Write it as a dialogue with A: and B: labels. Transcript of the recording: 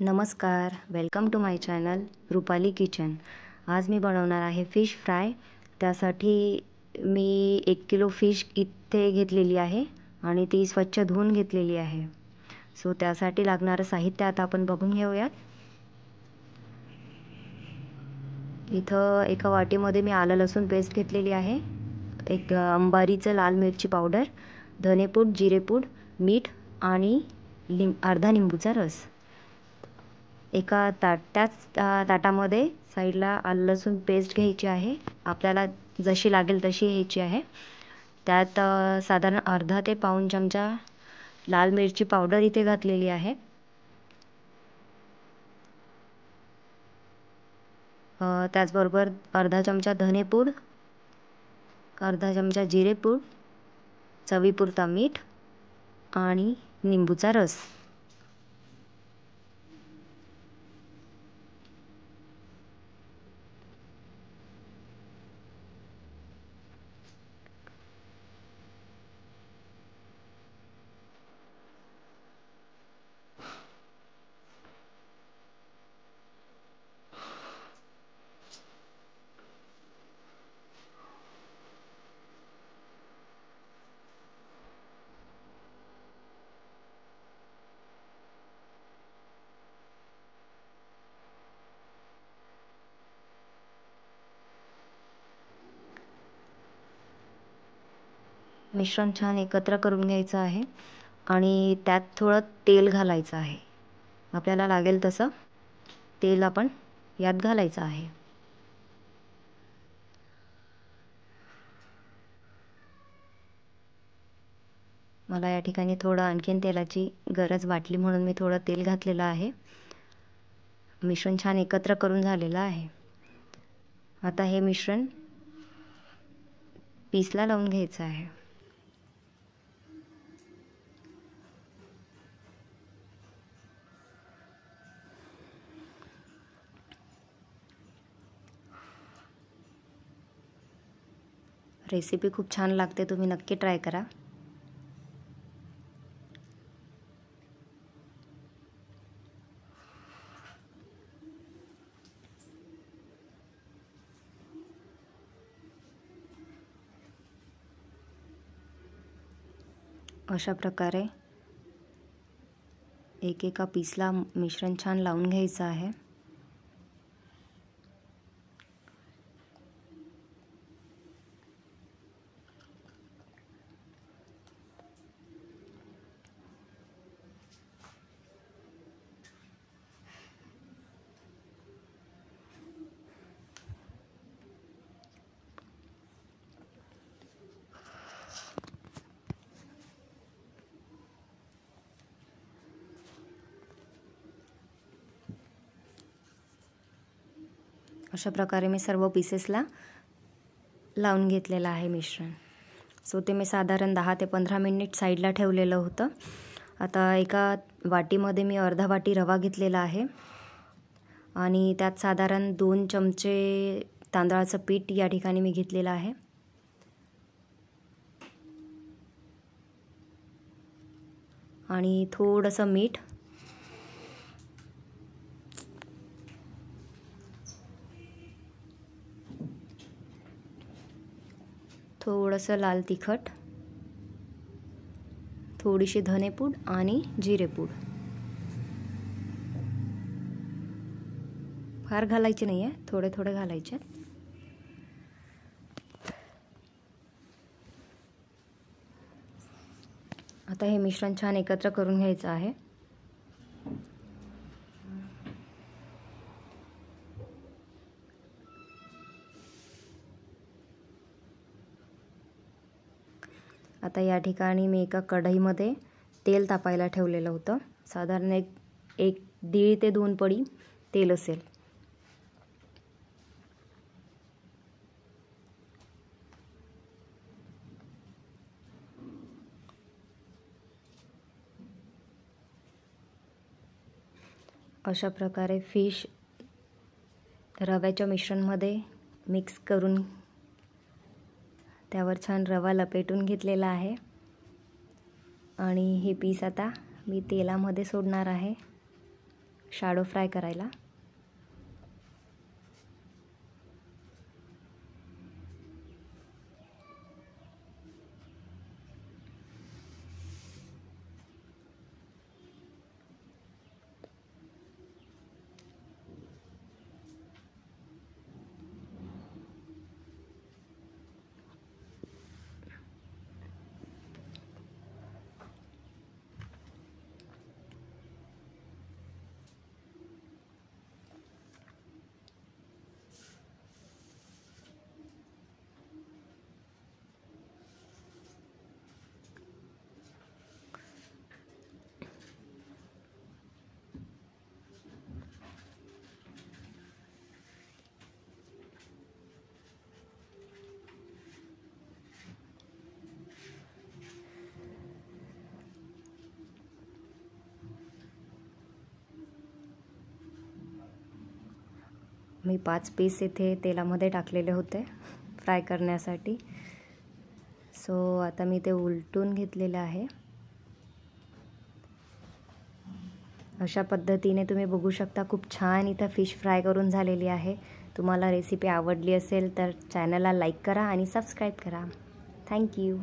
A: नमस्कार, welcome to my channel Rupali kitchen. आज मी बनवणार आहे फिश फ्राय। त्यासाठी मी 1 किलो फिश इथे घेतलेली आहे आणि ती स्वच्छ धुवून घेतलेली आहे। सो त्यासाठी लागणारं साहित्य आता आपण बघून घेऊयात। इथं एका वाटीमध्ये मी आलं लसूण पेस्ट घेतलेली आहे, एक अंबारीचं लाल मिरची पावडर, धनेपूड, जिरेपूड, मीठ आणि अर्धा लिंबूचा रस। एका त्याच ताटामध्ये साईडला आलं लसूण पेस्ट घ्यायची आहे, आपल्याला जशी लागेल तशी घ्यायची आहे। त्यात साधारण अर्धा ते पाऊण चमचा लाल मिरची पावडर इथे घातलेली आहे। त्याचबरोबर अर्धा चमचा धनेपूड, अर्धा चमचा जिरेपूड, चवीपुरता मीठ आणि लिंबूचा रस। मिश्रण छान एकत्र करून घ्यायचं आहे आणि त्यात थोडं तेल घालायचं आहे। आपल्याला लागेल तसं तेल आपण यात घालायचं आहे। मला या ठिकाणी थोडं आणखीन तेलाची गरज वाटली म्हणून मी थोडं तेल घातलेलं आहे। मिश्रण छान एकत्र करून झालेलं आहे। आता हे मिश्रण पीसला लावून घ्यायचं आहे। रेसिपी खूप छान लागते, तुम्ही नक्की ट्राय करा। अशा प्रकारे एकेका पीसला मिश्रण छान लावून घ्यायचं आहे। अशा प्रकारे मी सर्व पीसेसला लावून घेतलेलं आहे मिश्रण। सो ते मी साधारण 10 ते 15 मिनिट साईडला ठेवलेलं होतं। आता एका वाटीमध्ये मी अर्धा वाटी रवा घेतलेला आहे आणि त्यात साधारण 2 चमचे तांदळाचं पीठ या ठिकाणी मी घेतलेलं आहे आणि थोडंसं मीठ, थोडंसं लाल तिखट, थोडीशी धनेपूड आणि जिरेपूड। फार घालायचे नाही आहे, थोडे थोडे घालायचे। आता हे मिश्रण छान एकत्र करून घ्यायचं आहे। आता या ठिकाणी मी एका कढईमध्ये तेल तापायला ठेवलेलं होतं, साधारण एक 1.5 ते 2 पडी तेल असेल। अशा प्रकारे फिश रव्याच्या मिश्रणमध्ये मिक्स करून त्यावर छान रवा लपेटून घेतलेला आहे आणि हे पीस आता मी तेलामध्ये सोडणार आहे। शॅडो फ्राय करायला. मी 5 पीस इथे तेलामध्ये टाकलेले होते फ्राय करण्यासाठी. सो आता मी ते उलटून घेतलेलं आहे. अशा पद्धतीने तुम्ही बघू शकता खूप छान इथं फिश फ्राय करून झालेली आहे. तुम्हाला रेसिपी आवडली असेल तर चॅनलला लाईक करा आणि सबस्क्राईब करा. थँक्यू.